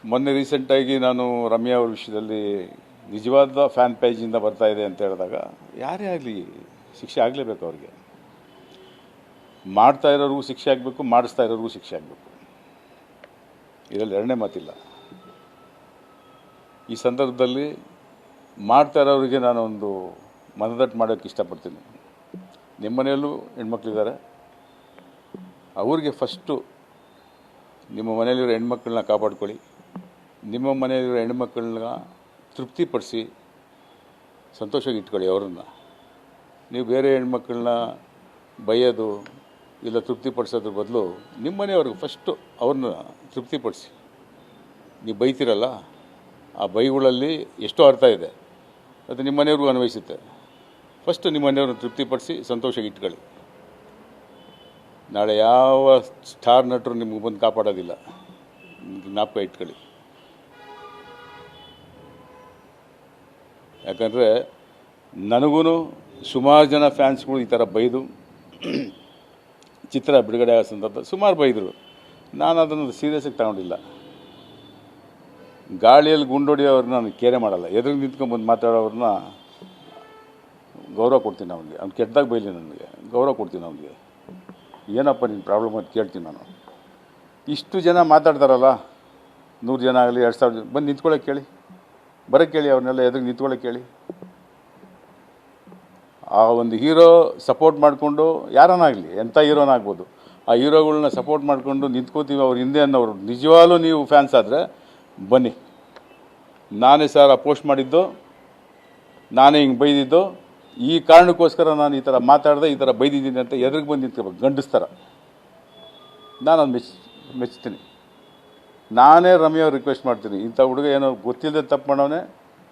ಮೊನ್ನೆ ರೀಸೆಂಟಾಗಿ ನಾನು ರಮ್ಯಾ ಅವ್ರ ವಿಷಯದಲ್ಲಿ ನಿಜವಾದ ಫ್ಯಾನ್ ಪೇಜಿಂದ ಬರ್ತಾ ಇದೆ ಅಂತ ಹೇಳಿದಾಗ ಯಾರೇ ಆಗಲಿ ಶಿಕ್ಷೆ ಆಗಲೇಬೇಕು ಅವ್ರಿಗೆ. ಮಾಡ್ತಾ ಇರೋರಿಗೂ ಶಿಕ್ಷೆ ಆಗಬೇಕು, ಮಾಡಿಸ್ತಾ ಇರೋರಿಗೂ ಶಿಕ್ಷೆ ಆಗಬೇಕು. ಇದರಲ್ಲಿ ಎರಡನೇ ಮಾತಿಲ್ಲ. ಈ ಸಂದರ್ಭದಲ್ಲಿ ಮಾಡ್ತಾ ಇರೋರಿಗೆ ನಾನೊಂದು ಮನದಟ್ಟು ಮಾಡೋಕ್ಕೆ ಇಷ್ಟಪಡ್ತೀನಿ. ನಿಮ್ಮ ಮನೆಯಲ್ಲೂ ಹೆಣ್ಮಕ್ಳಿದ್ದಾರೆ, ಅವ್ರಿಗೆ ಫಸ್ಟು ನಿಮ್ಮ ಮನೆಯಲ್ಲಿರೋ ಹೆಣ್ಮಕ್ಳನ್ನ ಕಾಪಾಡ್ಕೊಳ್ಳಿ. ನಿಮ್ಮ ಮನೆಯಲ್ಲಿರೋ ಹೆಣ್ಮಕ್ಳನ್ನ ತೃಪ್ತಿಪಡಿಸಿ ಸಂತೋಷವಾಗಿ ಇಟ್ಕೊಳ್ಳಿ. ಅವರನ್ನು ನೀವು ಬೇರೆ ಹೆಣ್ಮಕ್ಳನ್ನ ಬೈಯೋದು ಇಲ್ಲ ತೃಪ್ತಿಪಡಿಸೋದ್ರ ಬದಲು ನಿಮ್ಮ ಮನೆಯವ್ರಿಗೆ ಫಸ್ಟು ಅವ್ರನ್ನ ತೃಪ್ತಿಪಡಿಸಿ. ನೀವು ಬೈತೀರಲ್ಲ, ಆ ಬೈಗಳಲ್ಲಿ ಎಷ್ಟೋ ಅರ್ಥ ಇದೆ, ಅದು ನಿಮ್ಮ ಮನೆಯವ್ರಿಗೂ ಅನ್ವಯಿಸುತ್ತೆ. ಫಸ್ಟು ನಿಮ್ಮ ಮನೆಯವ್ರನ್ನ ತೃಪ್ತಿಪಡಿಸಿ ಸಂತೋಷವಾಗಿ ಇಟ್ಕೊಳ್ಳಿ. ನಾಳೆ ಯಾವ ಸ್ಟಾರ್ ನಟರು ನಿಮ್ಗೆ ಬಂದು ಕಾಪಾಡೋದಿಲ್ಲ, ಜ್ಞಾಪಕ ಇಟ್ಕೊಳ್ಳಿ. ಯಾಕಂದರೆ ನನಗೂ ಸುಮಾರು ಜನ ಫ್ಯಾನ್ಸ್ಗಳು ಈ ಥರ ಬೈದು ಚಿತ್ರ ಬಿಡುಗಡೆ ಆಗೋ ಸಂದರ್ಭ ಸುಮಾರು ಬೈದರು. ನಾನು ಅದನ್ನು ಸೀರಿಯಸ್ಸಾಗಿ ತಗೊಂಡಿಲ್ಲ. ಗಾಳಿಯಲ್ಲಿ ಗುಂಡೊಡಿಯೋವ್ರನ್ನ ನಾನು ಕೇರೆ ಮಾಡಲ್ಲ. ಎದುರು ನಿಂತ್ಕೊಂಡ್ಬಂದು ಮಾತಾಡೋವ್ರನ್ನ ಗೌರವ ಕೊಡ್ತೀನಿ. ಅವ್ನು ಕೆಟ್ಟದಾಗ ಬೈಲಿ, ನನಗೆ ಗೌರವ ಕೊಡ್ತೀನಿ. ಅವನಿಗೆ ಏನಪ್ಪ ನಿನ್ನ ಪ್ರಾಬ್ಲಮ್ ಅಂತ ಕೇಳ್ತೀನಿ ನಾನು. ಇಷ್ಟು ಜನ ಮಾತಾಡ್ತಾರಲ್ಲ, 100 ಜನ ಆಗಲಿ 2000 ಜನ ಬಂದು ನಿಂತ್ಕೊಳ್ಳೋಕೆ ಕೇಳಿ, ಬರೋಕ್ಕೆ ಕೇಳಿ, ಅವ್ರನ್ನೆಲ್ಲ ಎದುರು ನಿಂತ್ಕೊಳ್ಳೋಕೆ ಕೇಳಿ. ಆ ಒಂದು ಹೀರೋ ಸಪೋರ್ಟ್ ಮಾಡಿಕೊಂಡು ಯಾರನ್ನಾಗಲಿ, ಎಂಥ ಹೀರೋನಾಗ್ಬೋದು, ಆ ಹೀರೋಗಳನ್ನ ಸಪೋರ್ಟ್ ಮಾಡಿಕೊಂಡು ನಿಂತ್ಕೋತೀವಿ ಅವ್ರ ಹಿಂದೆ ಅನ್ನೋರು ನಿಜವಾಗ್ಲೂ ನೀವು ಫ್ಯಾನ್ಸ್ ಆದರೆ ಬನ್ನಿ. ನಾನೇ ಸರ್ ಪೋಸ್ಟ್ ಮಾಡಿದ್ದು, ನಾನೇ ಹಿಂಗೆ ಬೈದಿದ್ದು, ಈ ಕಾರಣಕ್ಕೋಸ್ಕರ ನಾನು ಈ ಥರ ಮಾತಾಡಿದೆ, ಈ ಥರ ಬೈದಿದ್ದೀನಿ ಅಂತ ಎದುರಿಗೆ ಬಂದು ನಿಂತ್ಕೋಬೇಕು ಗಂಡಸ್ತರ. ನಾನು ಅದು ಮೆಚ್ತೀನಿ. ನಾನೇ ರಮ್ಯವ್ರು ರಿಕ್ವೆಸ್ಟ್ ಮಾಡ್ತೀನಿ, ಇಂಥ ಹುಡುಗ ಏನೋ ಗೊತ್ತಿಲ್ಲದೆ ತಪ್ಪು ಮಾಡೋನೆ,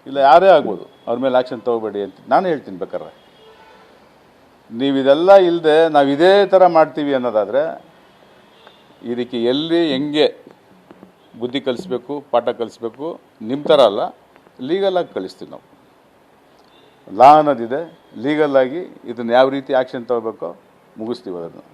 ಇಲ್ಲ ಯಾರೇ ಆಗ್ಬೋದು, ಅವ್ರ ಮೇಲೆ ಆ್ಯಕ್ಷನ್ ತೊಗೋಬೇಡಿ ಅಂತ ನಾನು ಹೇಳ್ತೀನಿ. ಬೇಕಾದ್ರೆ ನೀವು ಇದೆಲ್ಲ ಇಲ್ಲದೆ ನಾವು ಇದೇ ಥರ ಮಾಡ್ತೀವಿ ಅನ್ನೋದಾದರೆ ಇದಕ್ಕೆ ಎಲ್ಲಿ ಹೆಂಗೆ ಬುದ್ಧಿ ಕಲಿಸ್ಬೇಕು, ಪಾಠ ಕಲಿಸ್ಬೇಕು, ನಿಮ್ಮ ಥರ ಅಲ್ಲ, ಲೀಗಲಾಗಿ ಕಲಿಸ್ತೀವಿ ನಾವು. ಲಾ ಅನ್ನೋದಿದೆ, ಲೀಗಲಾಗಿ ಇದನ್ನು ಯಾವ ರೀತಿ ಆ್ಯಕ್ಷನ್ ತೊಗೋಬೇಕೋ ಮುಗಿಸ್ತೀವಿ ಅದನ್ನು.